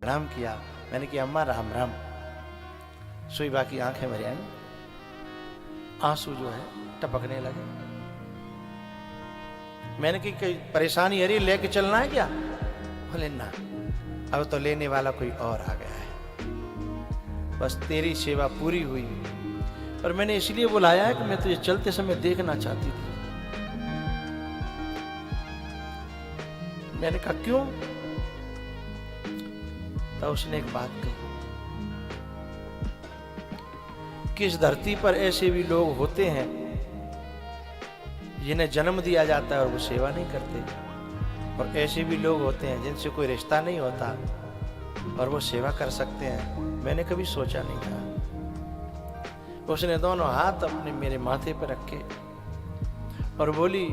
प्रणाम किया। मैंने कहा अम्मा राम राम। सुईबा की आंखें भर आई, आंसू जो है टपकने लगे। मैंने कहा कोई परेशानी है, लेके चलना है क्या? बोले ना, अब तो लेने वाला कोई और आ गया है, बस तेरी सेवा पूरी हुई। और मैंने इसलिए बुलाया है कि मैं तुझे चलते समय देखना चाहती थी। मैंने कहा क्यों? तो उसने एक बात कही कि इस धरती पर ऐसे भी लोग होते हैं जिन्हें जन्म दिया जाता है और वो सेवा नहीं करते, और ऐसे भी लोग होते हैं जिनसे कोई रिश्ता नहीं होता और वो सेवा कर सकते हैं। मैंने कभी सोचा नहीं था। उसने दोनों हाथ अपने मेरे माथे पर रखे और बोली,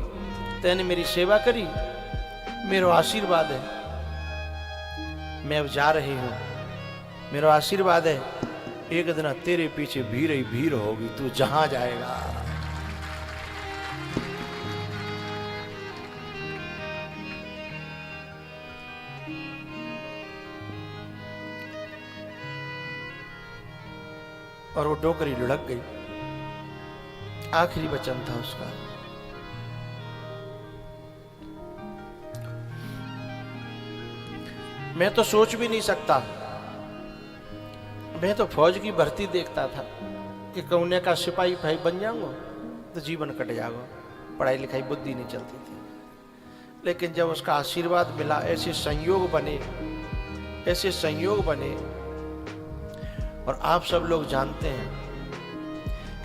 तैने मेरी सेवा करी, मेरा आशीर्वाद है, मैं अब जा रही हूं, मेरा आशीर्वाद है, एक दिन तेरे पीछे भीड़ ही भीड़ होगी, तू जहां जाएगा। और वो डोकरी लुढ़क गई। आखिरी वचन था उसका। मैं तो सोच भी नहीं सकता, मैं तो फौज की भर्ती देखता था कि कौने का सिपाही भाई बन जाऊंगा तो जीवन कट जाएगा, पढ़ाई लिखाई बुद्धि नहीं चलती थी। लेकिन जब उसका आशीर्वाद मिला, ऐसे संयोग बने, ऐसे संयोग बने, और आप सब लोग जानते हैं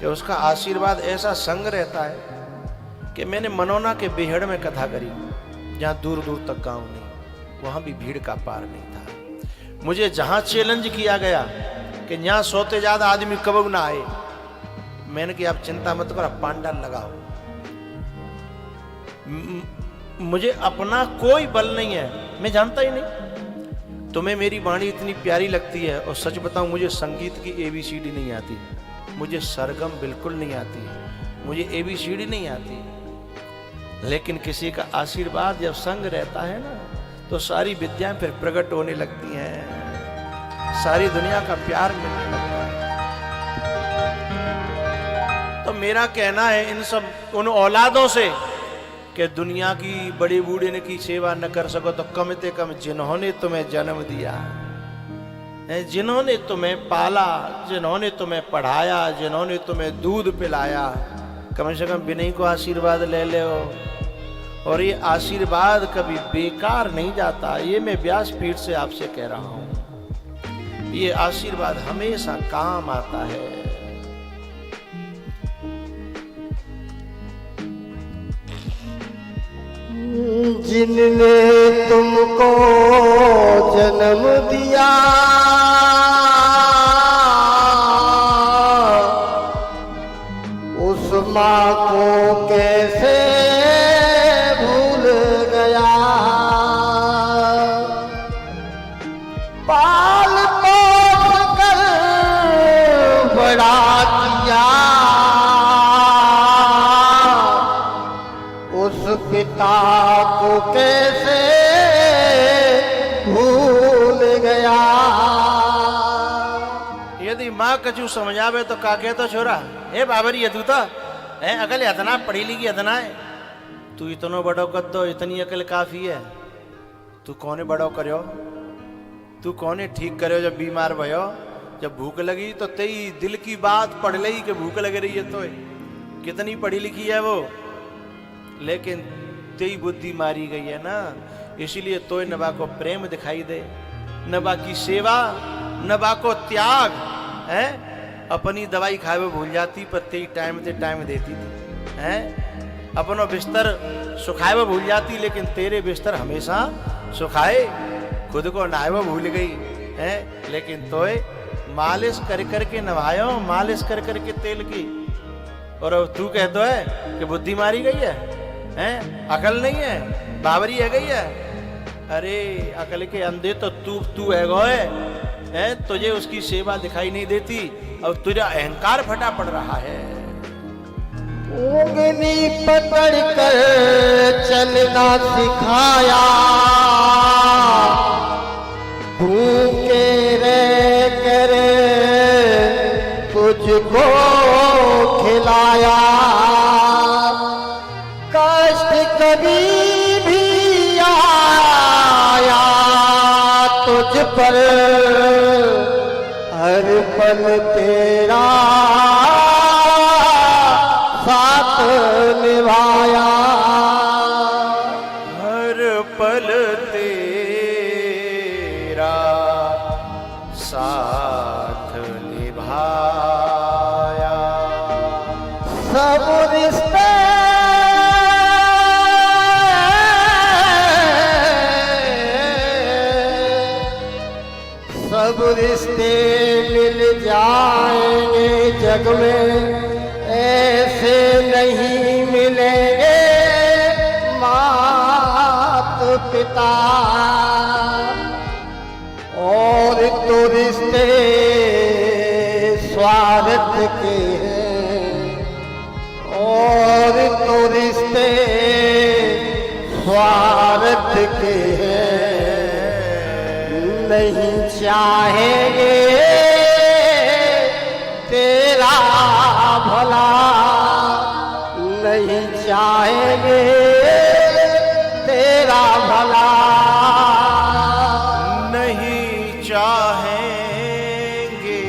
कि उसका आशीर्वाद ऐसा संग रहता है कि मैंने मनोना के बेहड़ में कथा करी, जहां दूर दूर तक गांव नहीं, वहां भी भीड़ का पार नहीं था। मुझे जहां चैलेंज किया गया कि यहां सोते ज्यादा आदमी कब ना आए, मैंने कहा आप चिंता मत करो, पांडाल लगाओ। मुझे अपना कोई बल नहीं है, मैं जानता ही नहीं। तुम्हें मेरी वाणी इतनी प्यारी लगती है, और सच बताऊं मुझे संगीत की ABCD नहीं आती, मुझे सरगम बिल्कुल नहीं आती, मुझे ABCD नहीं आती। लेकिन किसी का आशीर्वाद जब संग रहता है ना, तो सारी विद्याएं फिर प्रकट होने लगती हैं, सारी दुनिया का प्यार मिलने लगता है। तो मेरा कहना है इन सब उन औलादों से कि दुनिया की बड़े बूढ़े ने की सेवा न कर सको तो कम से कम जिन्होंने तुम्हें जन्म दिया, जिन्होंने तुम्हें पाला, जिन्होंने तुम्हें पढ़ाया, जिन्होंने तुम्हें दूध पिलाया, कम से कम विनय को आशीर्वाद ले लो। और ये आशीर्वाद कभी बेकार नहीं जाता, ये मैं व्यासपीठ से आपसे कह रहा हूं। ये आशीर्वाद हमेशा काम आता है। जिनने तुमको जन्म दिया, उस माँ को कैसे भूल गया। पाल पोस कर बड़ा किया, उस पिता को कैसे भूल गया। यदि माँ कछु समझावे तो काके तो छोरा, हे बाबरी ये तू तो है अकल इतना पढ़ी लिखी इतना है, तू इतनो बड़ो कर दो, इतनी अकल काफी है। तू कौने बड़ो करो, तू कौने ठीक करो जब बीमार भयो, जब भूख लगी तो तेरी दिल की बात पढ़ ली कि भूख लग रही है, तो कितनी पढ़ी लिखी है वो, लेकिन तेरी बुद्धि मारी गई है ना, इसीलिए तो नबा को प्रेम दिखाई दे, नबा की सेवा, नबा को त्याग है। अपनी दवाई खाए वो भूल जाती, पर तेरी टाइम से टाइम देती थी, है। अपनो बिस्तर सुखाए वो भूल जाती, लेकिन तेरे बिस्तर हमेशा सुखाए। खुद को नहाए वो भूल गई है, लेकिन तोय मालिश कर करके नवायो, मालिश कर करके तेल की। और अब तू कहता है कि बुद्धि मारी गई है, अकल नहीं है, बावरी है गई है। अरे अकल के अंधे तो तू है गो है, तुझे उसकी सेवा दिखाई नहीं देती, और तुझे अहंकार फटा पड़ रहा है। उंगली पकड़ कर चलना सिखाया, भूखे रह कर तुझको खिलाया, कष्ट कभी भी आया तुझ पर, हर पल तेरा साथ निभाया, हर पल तेरा साथ निभाया। सब रिश्ते सब रिश्ते मिल जाएंगे जग में, ऐसे नहीं मिलेंगे मात पिता, और तो रिश्ते स्वार्थ के हैं, और तो रिश्ते स्वार्थ के हैं, नहीं चाहेंगे तेरा भला, नहीं चाहेंगे तेरा भला, नहीं चाहेंगे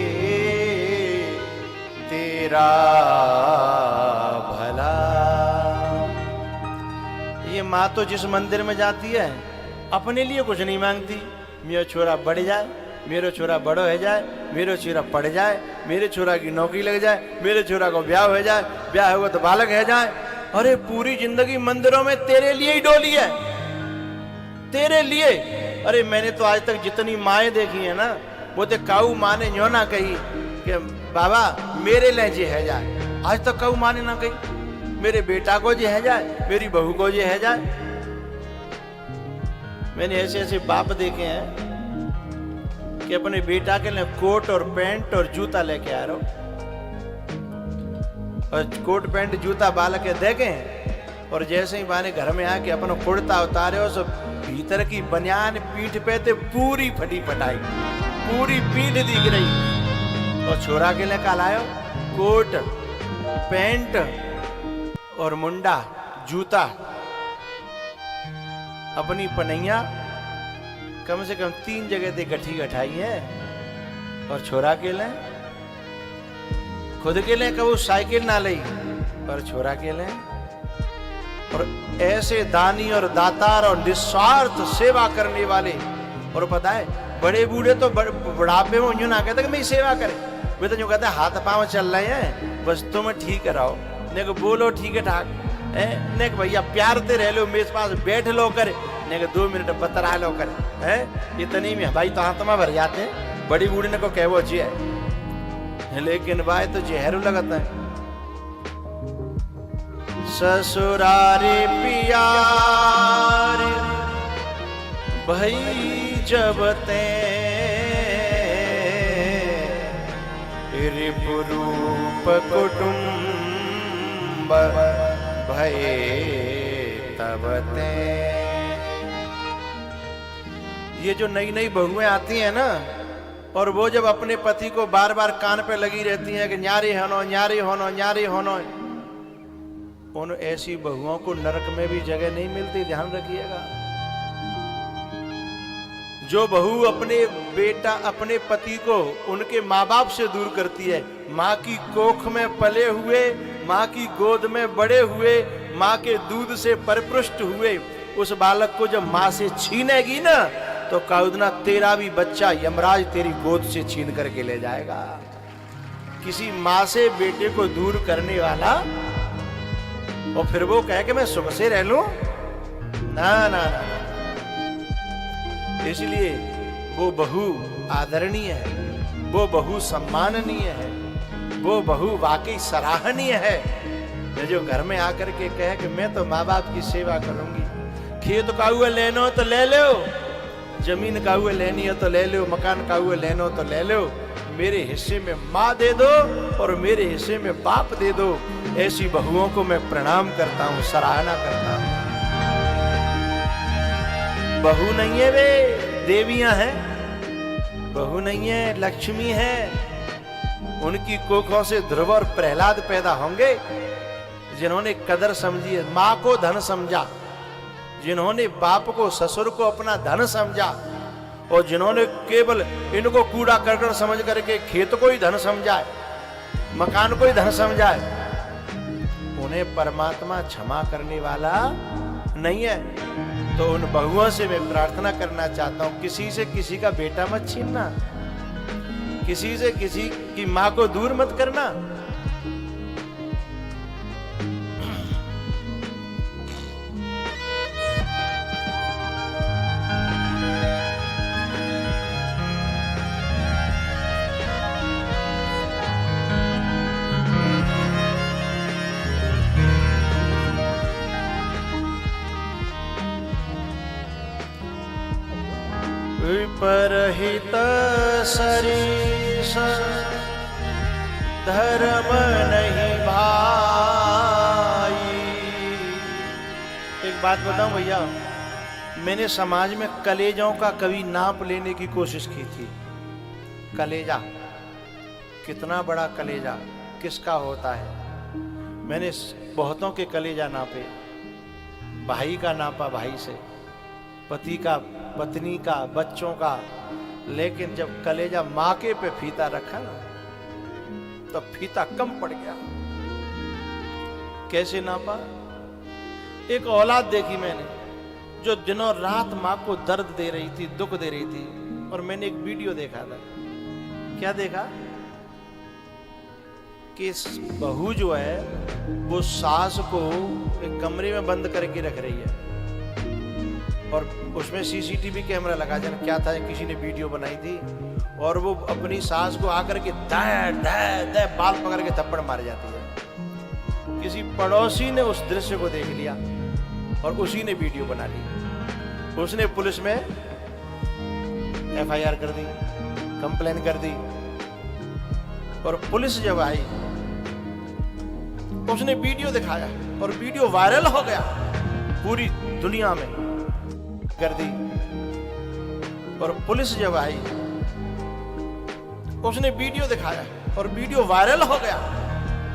तेरा भला। ये माँ तो जिस मंदिर में जाती है अपने लिए कुछ नहीं मांगती, मेरा छोरा बढ़ जाए, मेरा छोरा बड़ो हो जाए, मेरा छोरा पढ़ जाए, मेरे छोरा की नौकरी लग जाए, मेरे छोरा को ब्याह हो जाए, ब्याह हुआ तो बालक है जाए। अरे पूरी जिंदगी मंदिरों में तेरे लिए ही डोली है, तेरे लिए। अरे मैंने तो आज तक जितनी माएँ देखी है ना, वो तो काऊ माँ ने न्यो ना कही कि बाबा मेरे लिए जे है जाए, आज तक काऊ माँ ने ना कही मेरे बेटा को जे है जाए, मेरी बहू को जे है जाए। मैंने ऐसे ऐसे बाप देखे हैं कि अपने बेटा के लिए कोट और पैंट और जूता लेके आ रहा हूं, और कोट पैंट जूता बालक के देखे, और जैसे ही बाने घर में आके अपना कुर्ता उतारे हो, सब भीतर की बनियान पीठ पे थे पूरी फटी फटाई, पूरी पीठ दिख रही। और छोरा के लिए का लायो कोट पैंट और मुंडा जूता, अपनी पनैया कम से कम 3 जगह से गठी गठाई है। और छोरा के लिए खुद के लिए कबू साइकिल ना ली, पर छोरा के लिए। और ऐसे दानी और दातार और निस्वार्थ सेवा करने वाले, और पता है बड़े बूढ़े तो बुढ़ापे में यूं ना कहते कि मेरी सेवा करे, वे तो यूं कहते हाथ पांव चल रहे हैं बस तुम ठीक रहो, ने को बोलो ठीक है ठाक, ने भैया प्यार ते रह लो, मेरे पास बैठ लो करे, ने 2 मिनट बतरा लो करे, है इतनी में भाई तो हाथ में भर जाते हैं। बड़ी बूढ़ी ने को कह वो जी है, लेकिन भाई तो जहर लगता है। ससुरारे पियार भाई जब ते रिपुरूप कुटुंब भये तब ते। ये जो नई नई बहुएं आती हैं ना, और वो जब अपने पति को बार बार कान पे लगी रहती हैं कि न्यारी होनो न्यारी होनो न्यारी होनो, उन ऐसी बहुओं को नरक में भी जगह नहीं मिलती, ध्यान रखिएगा। जो बहू अपने बेटा अपने पति को उनके माँ बाप से दूर करती है, माँ की कोख में पले हुए, माँ की गोद में बड़े हुए, माँ के दूध से परिपुष्ट हुए उस बालक को जब माँ से छीनेगी ना, तो काउदना तेरा भी बच्चा यमराज तेरी गोद से छीन करके ले जाएगा। किसी माँ से बेटे को दूर करने वाला, और फिर वो कहे कि मैं सुख से रह लूं, ना ना ना। इसलिए वो बहू आदरणीय है, वो बहू सम्माननीय है, वो बहू वाकई सराहनीय है, जो घर में आकर के कहे कि मैं तो माँ बाप की सेवा करूंगी। खेत का हुआ लेना हो तो ले लो, जमीन का हुआ लेनी हो तो ले लो, मकान का हुआ लेना हो तो ले लो, मेरे हिस्से में माँ दे दो और मेरे हिस्से में बाप दे दो। ऐसी बहुओं को मैं प्रणाम करता हूँ, सराहना करता हूँ। बहू नहीं है वे, देवियां हैं। बहू नहीं है, लक्ष्मी है। उनकी कोखों से ध्रुव और प्रहलाद पैदा होंगे, जिन्होंने कदर समझी है, मां को धन समझा, जिन्होंने बाप को ससुर को अपना धन समझा, और जिन्होंने केवल इनको कूड़ा करकट समझ करके खेत को ही धन समझा है, मकान को ही धन समझा है, उन्हें परमात्मा क्षमा करने वाला नहीं है। तो उन बहुओं से मैं प्रार्थना करना चाहता हूं, किसी से किसी का बेटा मत छीनना, किसी से किसी की मां को दूर मत करना। विपरहित सरीस धर्म नहीं भाई। एक बात बताऊं भैया, मैंने समाज में कलेजों का कभी नाप लेने की कोशिश की थी। कलेजा, कितना बड़ा कलेजा किसका होता है। मैंने बहुतों के कलेजा नापे, भाई का नापा भाई से, पति का, पत्नी का, बच्चों का, लेकिन जब कलेजा मां के पे फीता रखा ना, तो फीता कम पड़ गया। कैसे नापा? एक औलाद देखी मैंने जो दिनों रात मां को दर्द दे रही थी, दुख दे रही थी, और मैंने एक वीडियो देखा था। क्या देखा कि बहू जो है वो सास को एक कमरे में बंद करके रख रही है, और उसमें सीसीटीवी कैमरा लगा, जाना क्या था, किसी ने वीडियो बनाई थी, और वो अपनी सास को आकर के दे बाल पकड़ के थप्पड़ मार जाती है। किसी पड़ोसी ने उस दृश्य को देख लिया और उसी ने वीडियो बना ली। उसने पुलिस में FIR कर दी, कंप्लेन कर दी, और पुलिस जब आई उसने वीडियो दिखाया और वीडियो वायरल हो गया, पूरी दुनिया में कर दी। और पुलिस जब आई उसने वीडियो दिखाया और वीडियो वायरल हो गया,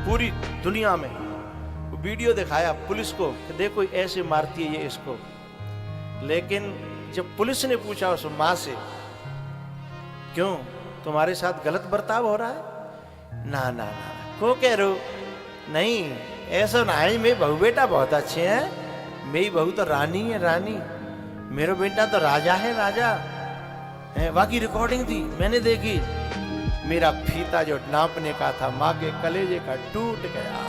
पूरी दुनिया में वीडियो दिखाया पुलिस को कि देखो ऐसे मारती है ये इसको। लेकिन जब पुलिस ने पूछा उस मां से, क्यों तुम्हारे साथ गलत बर्ताव हो रहा है? ना ना ना, को कह रहे हो? नहीं ऐसा ना है, मेरे बहू बेटा बहुत अच्छे हैं, मेरी बहू तो रानी है, रानी, मेरा बेटा तो राजा है, राजा है। बाकी रिकॉर्डिंग थी, मैंने देखी, मेरा फीता जो नापने का था मां के कलेजे का टूट गया।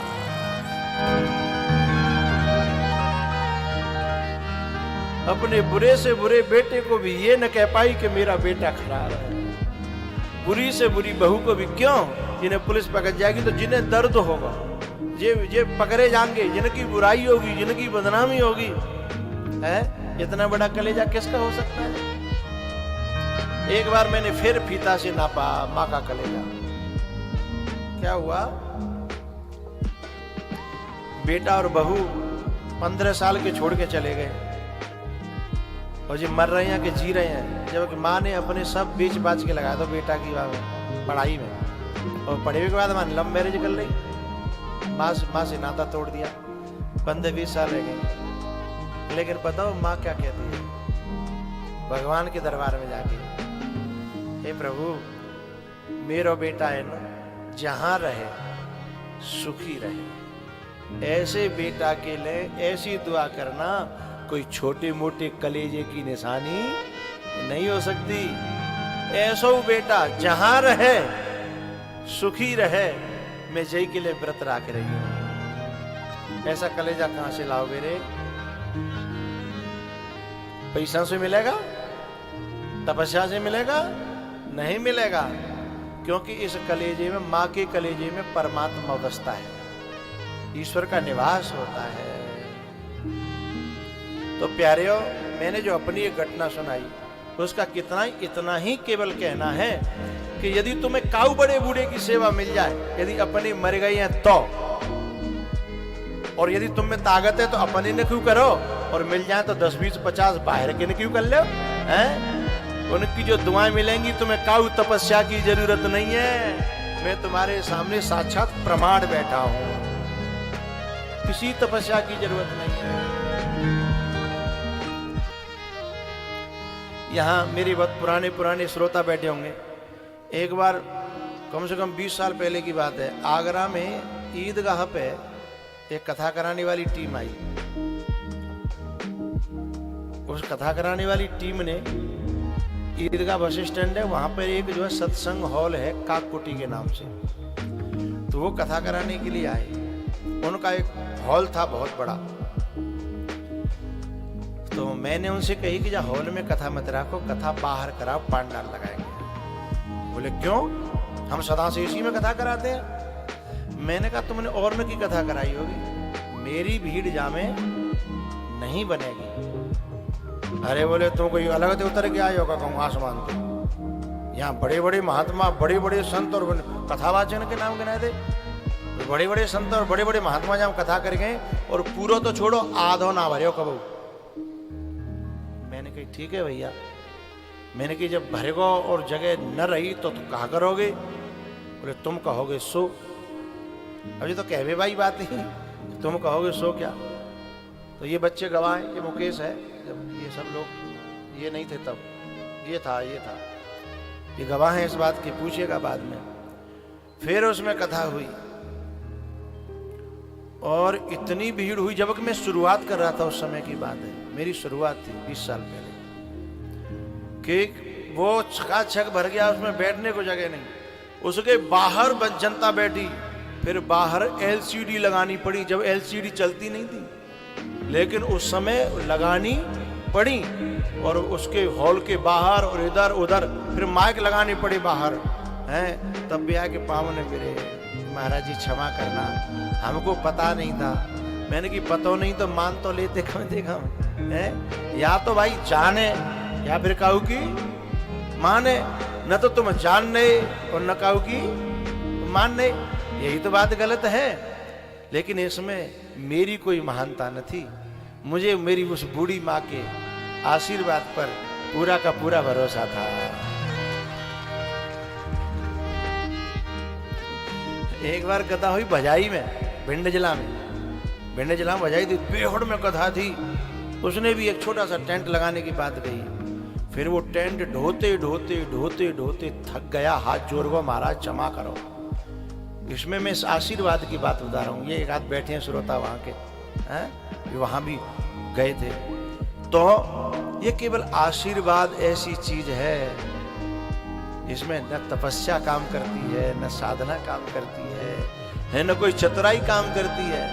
अपने बुरे से बुरे बेटे को भी ये न कह पाई कि मेरा बेटा खराब है। बुरी से बुरी बहू को भी, क्यों, जिन्हें पुलिस पकड़ जाएगी तो जिन्हें दर्द होगा, ये पकड़े जाएंगे, जिनकी बुराई होगी, जिनकी बदनामी होगी, है। इतना बड़ा कलेजा किसका हो सकता है? एक बार मैंने फिर फीता से नापा मां का कलेजा। क्या हुआ, बेटा और बहू 15 साल के छोड़ के चले गए, और ये मर रहे हैं कि जी रहे हैं, जबकि माँ ने अपने सब बेच बाच के लगाया था बेटा की पढ़ाई में, और पढ़े के बाद मां लव मैरिज कर ली, माँ से नाता तोड़ दिया, 15-20 साल रह गए। लेकिन बताओ माँ क्या कहती है भगवान के दरबार में जाके, हे प्रभु मेरा बेटा है ना, जहां रहे सुखी रहे, ऐसे बेटा के लिए ऐसी दुआ करना, कोई छोटे मोटे कलेजे की निशानी नहीं हो सकती। ऐसा बेटा जहां रहे सुखी रहे, मैं जय के लिए व्रत रख रही हूं। ऐसा कलेजा कहां से लाओगे रे? पैसा से मिलेगा? तपस्या से मिलेगा? नहीं मिलेगा, क्योंकि इस कलेजे में, मां के कलेजे में परमात्मा बसता है, ईश्वर का निवास होता है। तो प्यारेओ, मैंने जो अपनी एक घटना सुनाई उसका इतना ही केवल कहना है कि यदि तुम्हें काऊ बड़े बूढ़े की सेवा मिल जाए, यदि अपने मर गई हैं तो, और यदि तुम में ताकत है तो अपने ने क्यों करो, और मिल जाए तो 10, 20, 50 बाहर के ने क्यों कर लो, हैं? उनकी जो दुआएं मिलेंगी तुम्हें काऊ तपस्या की जरूरत नहीं है। मैं तुम्हारे सामने साक्षात प्रमाण बैठा हूं, किसी तपस्या की जरूरत नहीं है। यहां मेरे बहुत पुराने पुराने श्रोता बैठे होंगे। एक बार कम से कम 20 साल पहले की बात है, आगरा में ईदगाह पे एक कथा कराने वाली टीम आई। उस कथा कराने वाली टीम ने ईदगाह बस स्टैंड है, वहां पर एक जो है सत्संग हॉल है काककुटी के नाम से, तो वो कथा कराने के लिए आए। उनका एक हॉल था बहुत बड़ा, तो मैंने उनसे कही कि जा हॉल में कथा मत रखो, कथा बाहर कराओ, पांडाल लगाएंगे। बोले क्यों, हम सदा से इसी में कथा कराते हैं। मैंने कहा तुमने और में की कथा कराई होगी, मेरी भीड़ जामे नहीं बनेगी। अरे बोले तुम कोई अलग से उतर के आए होगा कहूँ आसमान से, यहाँ बड़े बड़े महात्मा, बड़े बड़े संत और कथावाचन के नाम गिनाए थे, बड़े बड़े संत और बड़े बड़े महात्मा जहाँ कथा कर गए और पूरा तो छोड़ो आधो ना भरे कबू। मैंने कही ठीक है भैया। मैंने कही जब भरेगो और जगह न रही तो तुम कहा करोगे? बोले तुम कहोगे सो। अभी तो कहवे भाई बात नहीं, तुम कहोगे सो क्या। तो ये बच्चे गवाह हैं, ये मुकेश है, जब ये सब लोग ये नहीं थे तब ये था, ये गवाह हैं इस बात की, पूछेगा बाद में। फिर उसमें कथा हुई और इतनी भीड़ हुई, जब मैं शुरुआत कर रहा था उस समय की बात है, मेरी शुरुआत थी 20 साल पहले, कि वो छकाछक भर गया, उसमें बैठने को जगह नहीं। उसके बाहर जनता बैठी, फिर बाहर एलसीडी लगानी पड़ी, जब एलसीडी चलती नहीं थी लेकिन उस समय लगानी पड़ी, और उसके हॉल के बाहर और इधर उधर फिर माइक लगानी पड़ी बाहर हैं। तब भी आके पाँव ने मेरे महाराज जी क्षमा करना, हमको पता नहीं था। मैंने कि पता नहीं तो मान तो लेते कम से कम है, या तो भाई जाने या फिर कहू की माने, न तो तुम जानने और न कहू की मानने, यही तो बात गलत है। लेकिन इसमें मेरी कोई महानता न थी, मुझे मेरी उस बूढ़ी माँ के आशीर्वाद पर पूरा का पूरा भरोसा था। एक बार कथा हुई भजाई में, भिंड जिला में भजाई थी, बेहड़ में कथा थी। उसने भी एक छोटा सा टेंट लगाने की बात कही। फिर वो टेंट ढोते ढोते ढोते ढोते थक गया, हाथ जोड़ को महाराज क्षमा करो। इसमें मैं इस आशीर्वाद की बात बता रहा हूँ। ये एक आध बैठे हैं श्रोता वहां के, हैं वहां भी गए थे। तो ये केवल आशीर्वाद ऐसी चीज है, इसमें न तपस्या काम करती है, न साधना काम करती है न कोई चतुराई काम करती है?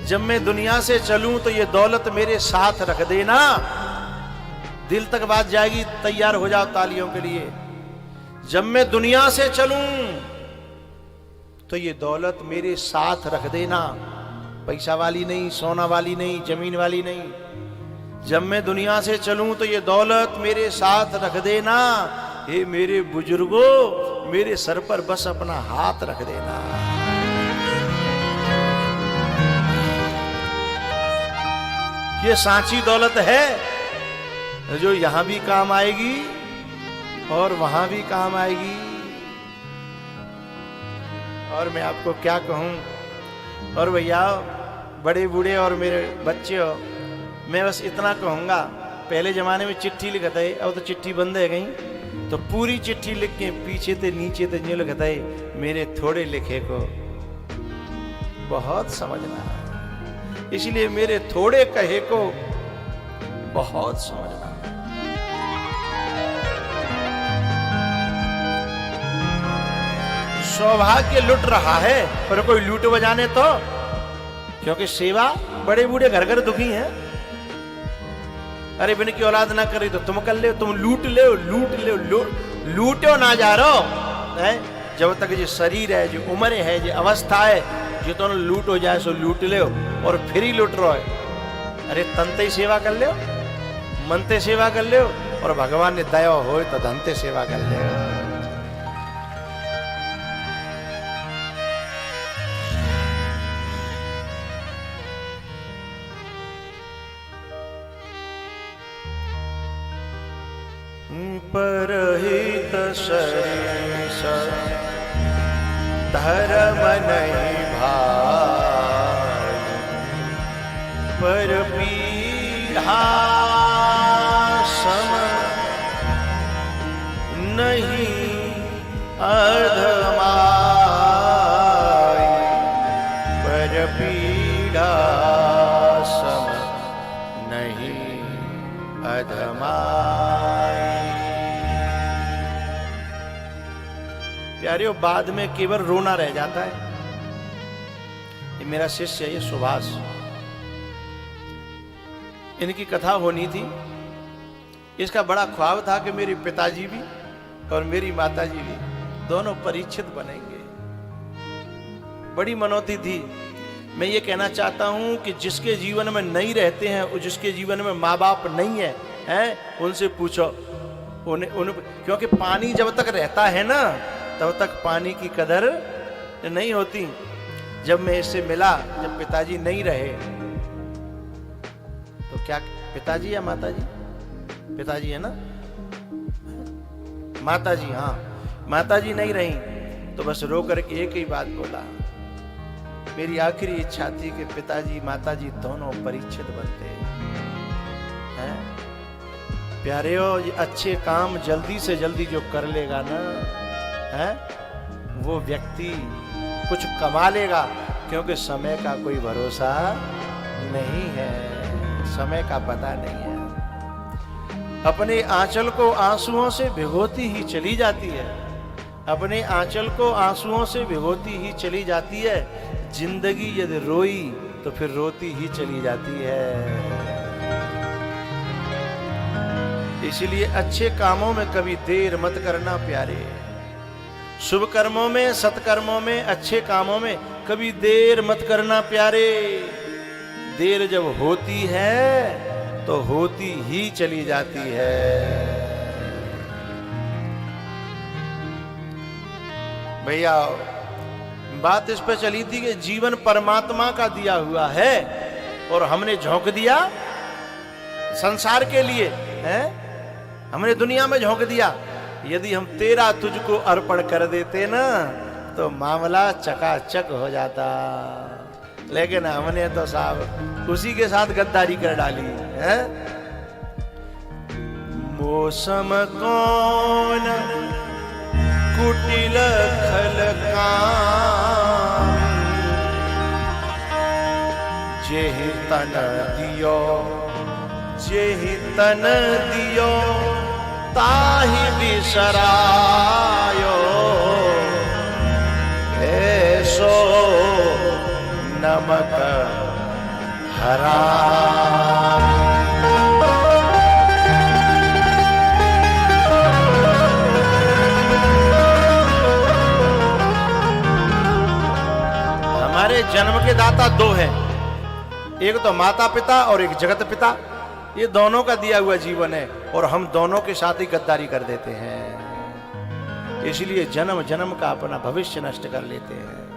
जब मैं दुनिया से चलूं तो ये दौलत मेरे साथ रख देना। दिल तक बात जाएगी, तैयार हो जाओ तालियों के लिए। जब मैं दुनिया से चलूं तो ये दौलत मेरे साथ रख देना, पैसा वाली नहीं, सोना वाली नहीं, जमीन वाली नहीं। जब मैं दुनिया से चलूं तो ये दौलत मेरे साथ रख देना। हे मेरे बुजुर्गों, मेरे सर पर बस अपना हाथ रख देना। ये सांची दौलत है जो यहां भी काम आएगी और वहां भी काम आएगी। और मैं आपको क्या कहूं। और भैया बड़े बूढ़े और मेरे बच्चे हो, मैं बस इतना कहूंगा, पहले जमाने में चिट्ठी लिखता है, अब तो चिट्ठी बंद है कहीं, तो पूरी चिट्ठी लिख के पीछे से नीचे तक ये लिखता है, मेरे थोड़े लिखे को बहुत समझना है, इसलिए मेरे थोड़े कहे को बहुत समझना है। सौभाग्य लुट रहा है पर कोई लूट बजाने तो, क्योंकि सेवा बड़े बूढ़े घर घर दुखी हैं। अरे बिन की औलाद ना करी तो तुम कर ले, तुम लूट ले, लूटो ना जा रहो है। जब तक जो शरीर है, जो उम्र है, जो अवस्था है, जो तो लूट हो जाए सो लूट ले और फिर ही लूट रहो है। अरे तनते सेवा कर ले, मनते सेवा कर ले, और भगवान ने दया हो तो धनते सेवा कर ले। परहित सरिस धर्म नहीं भाई, पर पीढ़ा सम नहीं अधमाई, पर पीढ़ा सम नहीं अधमाई। प्यारियों, बाद में केवल रोना रह जाता है। ये मेरा शिष्य है, ये सुभाष, इनकी कथा होनी थी। इसका बड़ा ख्वाब था कि मेरे पिताजी भी और मेरी माताजी भी दोनों परीक्षित बनेंगे। बड़ी मनौती थी। मैं ये कहना चाहता हूं कि जिसके जीवन में नहीं रहते हैं और जिसके जीवन में माँ बाप नहीं है, हैं, उनसे पूछो उन्हें, क्योंकि पानी जब तक रहता है ना तब तक पानी की कदर नहीं होती। जब मैं इससे मिला, जब पिताजी नहीं रहे, तो क्या पिताजी या माताजी? पिताजी है ना, माताजी, हाँ, माताजी नहीं रही तो बस रो करके एक ही बात बोला, मेरी आखिरी इच्छा थी कि पिताजी माताजी दोनों परीक्षित बनते हैं। प्यारेओ, ये अच्छे काम जल्दी से जल्दी जो कर लेगा ना, है, वो व्यक्ति कुछ कमा लेगा, क्योंकि समय का कोई भरोसा नहीं है, समय का पता नहीं है। अपने आंचल को आंसुओं से भिगोती ही चली जाती है, अपने आंचल को आंसुओं से भिगोती ही चली जाती है। जिंदगी यदि रोई तो फिर रोती ही चली जाती है। इसलिए अच्छे कामों में कभी देर मत करना प्यारे। शुभ कर्मों में, सत्कर्मों में, अच्छे कामों में कभी देर मत करना प्यारे। देर जब होती है तो होती ही चली जाती है। भैया, बात इस पे चली थी कि जीवन परमात्मा का दिया हुआ है और हमने झोंक दिया संसार के लिए, हैं? हमने दुनिया में झोंक दिया। यदि हम तेरा तुझको अर्पण कर देते ना तो मामला चकाचक हो जाता, लेकिन हमने तो साहब उसी के साथ गद्दारी कर डाली है। मौसम कौन कुटिल खल काम, जेहि तन दियो जेहि तन दियो ताहि बिसरायो, ऐसो नमक हराम। हमारे जन्म के दाता दो हैं, एक तो माता पिता और एक जगत पिता। ये दोनों का दिया हुआ जीवन है और हम दोनों के साथ ही गद्दारी कर देते हैं। इसलिए जन्म जन्म का अपना भविष्य नष्ट कर लेते हैं।